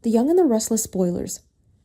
The Young and the Restless spoilers.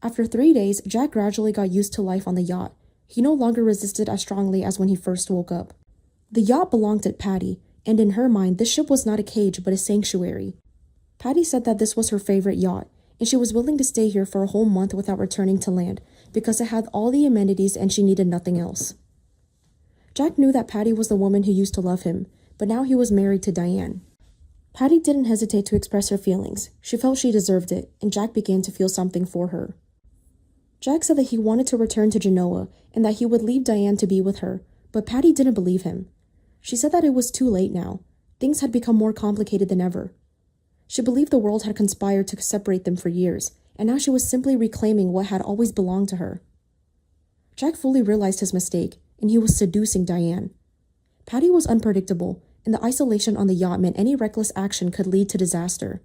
After 3 days, Jack gradually got used to life on the yacht. He no longer resisted as strongly as when he first woke up. The yacht belonged to Patty, and in her mind, this ship was not a cage but a sanctuary. Patty said that this was her favorite yacht, and she was willing to stay here for a whole month without returning to land because it had all the amenities and she needed nothing else. Jack knew that Patty was the woman who used to love him, but now he was married to Diane. Patty didn't hesitate to express her feelings. She felt she deserved it, and Jack began to feel something for her. Jack said that he wanted to return to Genoa and that he would leave Diane to be with her, but Patty didn't believe him. She said that it was too late now. Things had become more complicated than ever. She believed the world had conspired to separate them for years, and now she was simply reclaiming what had always belonged to her. Jack fully realized his mistake, and he was seducing Diane. Patty was unpredictable, and the isolation on the yacht meant any reckless action could lead to disaster.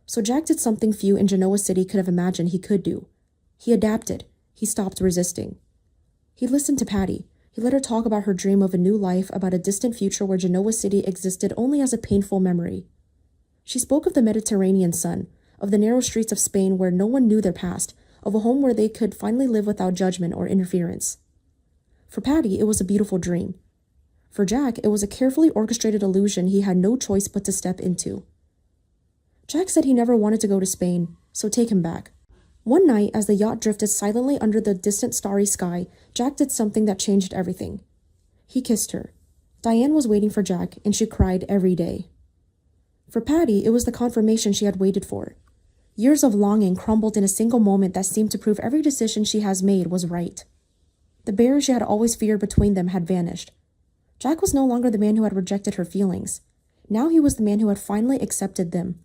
So Jack did something few in Genoa City could have imagined he could do. He adapted. He stopped resisting. He listened to Patty. He let her talk about her dream of a new life, about a distant future where Genoa City existed only as a painful memory. She spoke of the Mediterranean sun, of the narrow streets of Spain where no one knew their past, of a home where they could finally live without judgment or interference. For Patty, it was a beautiful dream. For Jack, it was a carefully orchestrated illusion he had no choice but to step into. Jack said he never wanted to go to Spain, so take him back. One night, as the yacht drifted silently under the distant starry sky, Jack did something that changed everything. He kissed her. Diane was waiting for Jack, and she cried every day. For Patty, it was the confirmation she had waited for. Years of longing crumbled in a single moment that seemed to prove every decision she has made was right. The barrier she had always feared between them had vanished. Jack was no longer the man who had rejected her feelings. Now he was the man who had finally accepted them.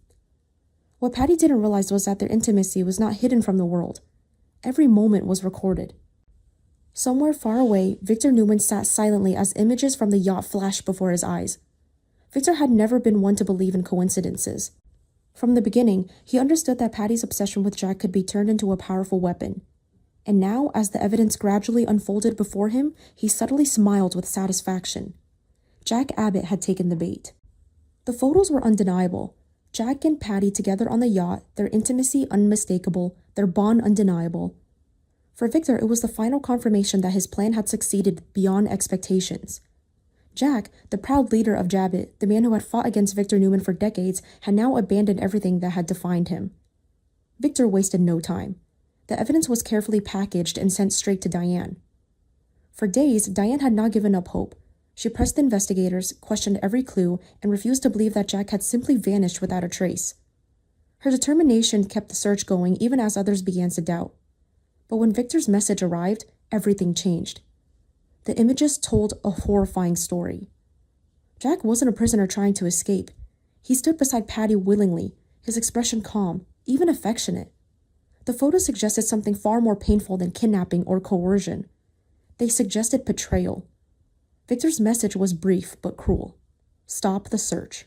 What Patty didn't realize was that their intimacy was not hidden from the world. Every moment was recorded. Somewhere far away, Victor Newman sat silently as images from the yacht flashed before his eyes. Victor had never been one to believe in coincidences. From the beginning, he understood that Patty's obsession with Jack could be turned into a powerful weapon. And now, as the evidence gradually unfolded before him, he subtly smiled with satisfaction. Jack Abbott had taken the bait. The photos were undeniable. Jack and Patty together on the yacht, their intimacy unmistakable, their bond undeniable. For Victor, it was the final confirmation that his plan had succeeded beyond expectations. Jack, the proud leader of Jabbit, the man who had fought against Victor Newman for decades, had now abandoned everything that had defined him. Victor wasted no time. The evidence was carefully packaged and sent straight to Diane. For days, Diane had not given up hope. She pressed the investigators, questioned every clue, and refused to believe that Jack had simply vanished without a trace. Her determination kept the search going even as others began to doubt. But when Victor's message arrived, everything changed. The images told a horrifying story. Jack wasn't a prisoner trying to escape. He stood beside Patty willingly, his expression calm, even affectionate. The photos suggested something far more painful than kidnapping or coercion. They suggested betrayal. Victor's message was brief but cruel. Stop the search.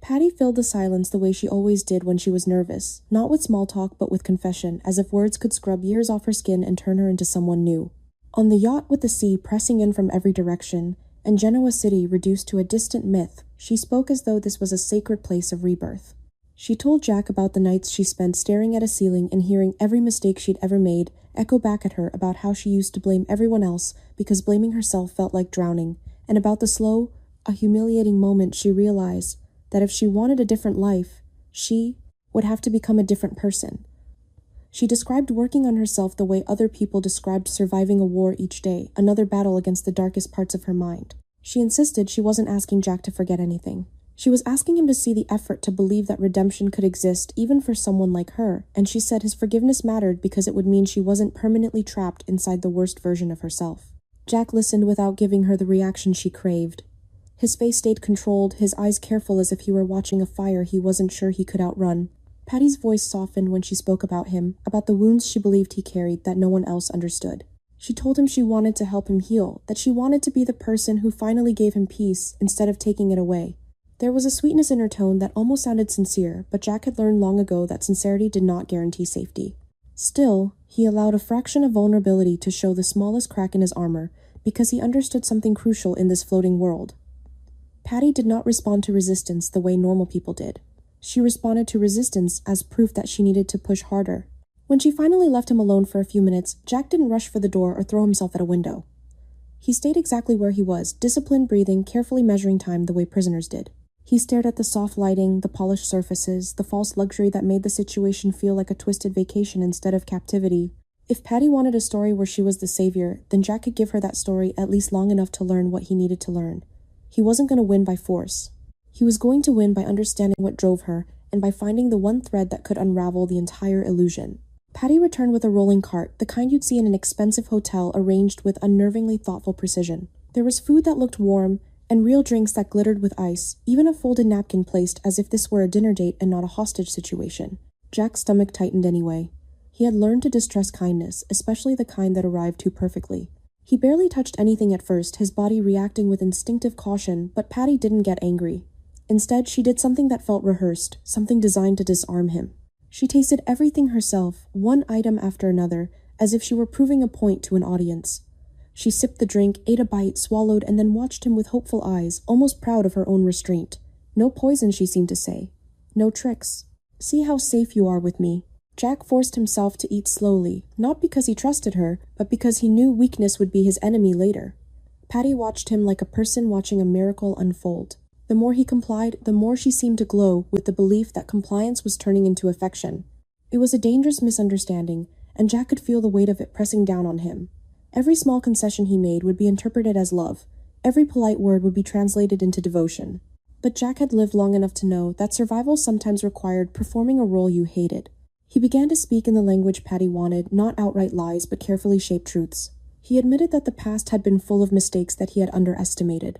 Patty filled the silence the way she always did when she was nervous, not with small talk but with confession, as if words could scrub years off her skin and turn her into someone new. On the yacht with the sea pressing in from every direction, and Genoa City reduced to a distant myth, she spoke as though this was a sacred place of rebirth. She told Jack about the nights she spent staring at a ceiling and hearing every mistake she'd ever made echo back at her, about how she used to blame everyone else because blaming herself felt like drowning, and about the slow, a humiliating moment she realized that if she wanted a different life, she would have to become a different person. She described working on herself the way other people described surviving a war each day, another battle against the darkest parts of her mind. She insisted she wasn't asking Jack to forget anything. She was asking him to see the effort to believe that redemption could exist even for someone like her, and she said his forgiveness mattered because it would mean she wasn't permanently trapped inside the worst version of herself. Jack listened without giving her the reaction she craved. His face stayed controlled, his eyes careful as if he were watching a fire he wasn't sure he could outrun. Patty's voice softened when she spoke about him, about the wounds she believed he carried that no one else understood. She told him she wanted to help him heal, that she wanted to be the person who finally gave him peace instead of taking it away. There was a sweetness in her tone that almost sounded sincere, but Jack had learned long ago that sincerity did not guarantee safety. Still, he allowed a fraction of vulnerability to show the smallest crack in his armor, because he understood something crucial in this floating world. Patty did not respond to resistance the way normal people did. She responded to resistance as proof that she needed to push harder. When she finally left him alone for a few minutes, Jack didn't rush for the door or throw himself at a window. He stayed exactly where he was, disciplined breathing, carefully measuring time the way prisoners did. He stared at the soft lighting, the polished surfaces, the false luxury that made the situation feel like a twisted vacation instead of captivity. If Patty wanted a story where she was the savior, then Jack could give her that story at least long enough to learn what he needed to learn. He wasn't going to win by force. He was going to win by understanding what drove her and by finding the one thread that could unravel the entire illusion. Patty returned with a rolling cart, the kind you'd see in an expensive hotel arranged with unnervingly thoughtful precision. There was food that looked warm, and real drinks that glittered with ice, even a folded napkin placed as if this were a dinner date and not a hostage situation. Jack's stomach tightened anyway. He had learned to distrust kindness, especially the kind that arrived too perfectly. He barely touched anything at first, his body reacting with instinctive caution, but Patty didn't get angry. Instead, she did something that felt rehearsed, something designed to disarm him. She tasted everything herself, one item after another, as if she were proving a point to an audience. She sipped the drink, ate a bite, swallowed, and then watched him with hopeful eyes, almost proud of her own restraint. No poison, she seemed to say. No tricks. See how safe you are with me. Jack forced himself to eat slowly, not because he trusted her, but because he knew weakness would be his enemy later. Patty watched him like a person watching a miracle unfold. The more he complied, the more she seemed to glow with the belief that compliance was turning into affection. It was a dangerous misunderstanding, and Jack could feel the weight of it pressing down on him. Every small concession he made would be interpreted as love. Every polite word would be translated into devotion. But Jack had lived long enough to know that survival sometimes required performing a role you hated. He began to speak in the language Patty wanted, not outright lies, but carefully shaped truths. He admitted that the past had been full of mistakes that he had underestimated.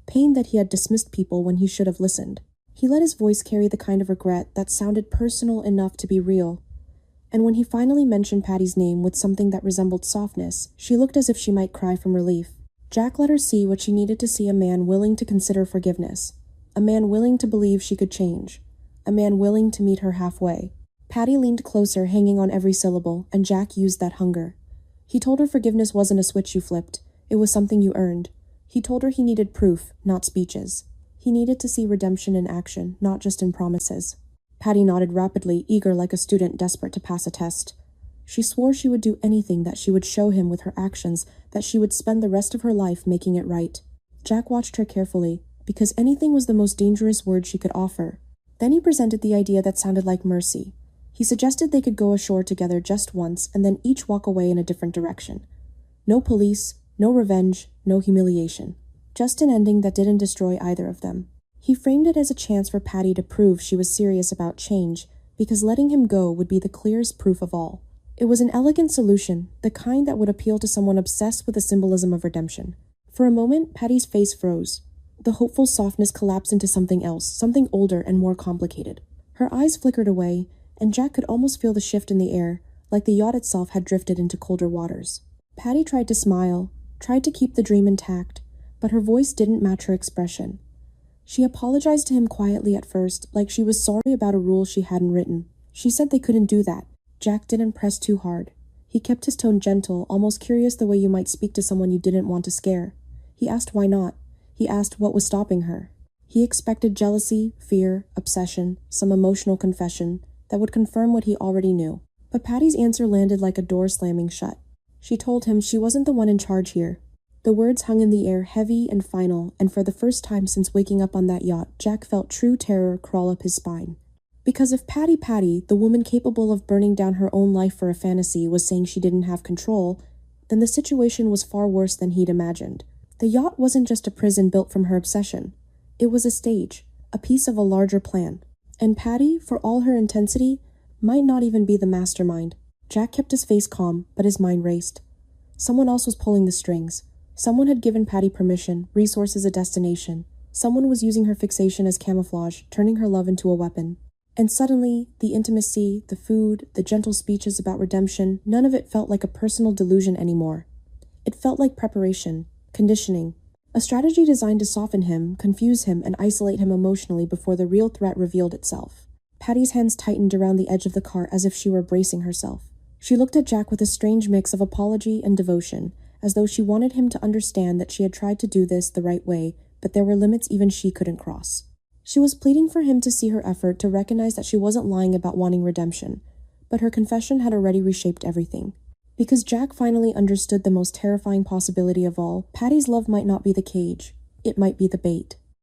Pain that he had dismissed people when he should have listened. He let his voice carry the kind of regret that sounded personal enough to be real. And when he finally mentioned Patty's name with something that resembled softness, she looked as if she might cry from relief. Jack let her see what she needed to see: a man willing to consider forgiveness. A man willing to believe she could change. A man willing to meet her halfway. Patty leaned closer, hanging on every syllable, and Jack used that hunger. He told her forgiveness wasn't a switch you flipped. It was something you earned. He told her he needed proof, not speeches. He needed to see redemption in action, not just in promises. Patty nodded rapidly, eager like a student desperate to pass a test. She swore she would do anything, that she would show him with her actions, that she would spend the rest of her life making it right. Jack watched her carefully, because anything was the most dangerous word she could offer. Then he presented the idea that sounded like mercy. He suggested they could go ashore together just once and then each walk away in a different direction. No police, no revenge, no humiliation. Just an ending that didn't destroy either of them. He framed it as a chance for Patty to prove she was serious about change, because letting him go would be the clearest proof of all. It was an elegant solution, the kind that would appeal to someone obsessed with the symbolism of redemption. For a moment, Patty's face froze. The hopeful softness collapsed into something else, something older and more complicated. Her eyes flickered away, and Jack could almost feel the shift in the air, like the yacht itself had drifted into colder waters. Patty tried to smile, tried to keep the dream intact, but her voice didn't match her expression. She apologized to him quietly at first, like she was sorry about a rule she hadn't written. She said they couldn't do that. Jack didn't press too hard. He kept his tone gentle, almost curious, the way you might speak to someone you didn't want to scare. He asked why not. He asked what was stopping her. He expected jealousy, fear, obsession, some emotional confession that would confirm what he already knew. But Patty's answer landed like a door slamming shut. She told him she wasn't the one in charge here. The words hung in the air, heavy and final, and for the first time since waking up on that yacht, Jack felt true terror crawl up his spine. Because if Patty, the woman capable of burning down her own life for a fantasy, was saying she didn't have control, then the situation was far worse than he'd imagined. The yacht wasn't just a prison built from her obsession. It was a stage, a piece of a larger plan. And Patty, for all her intensity, might not even be the mastermind. Jack kept his face calm, but his mind raced. Someone else was pulling the strings. Someone had given Patty permission, resources, a destination. Someone was using her fixation as camouflage, turning her love into a weapon. And suddenly, the intimacy, the food, the gentle speeches about redemption, none of it felt like a personal delusion anymore. It felt like preparation, conditioning, a strategy designed to soften him, confuse him, and isolate him emotionally before the real threat revealed itself. Patty's hands tightened around the edge of the cart as if she were bracing herself. She looked at Jack with a strange mix of apology and devotion, as though she wanted him to understand that she had tried to do this the right way, but there were limits even she couldn't cross. She was pleading for him to see her effort to recognize that she wasn't lying about wanting redemption, but her confession had already reshaped everything. Because Jack finally understood the most terrifying possibility of all, Patty's love might not be the cage, it might be the bait.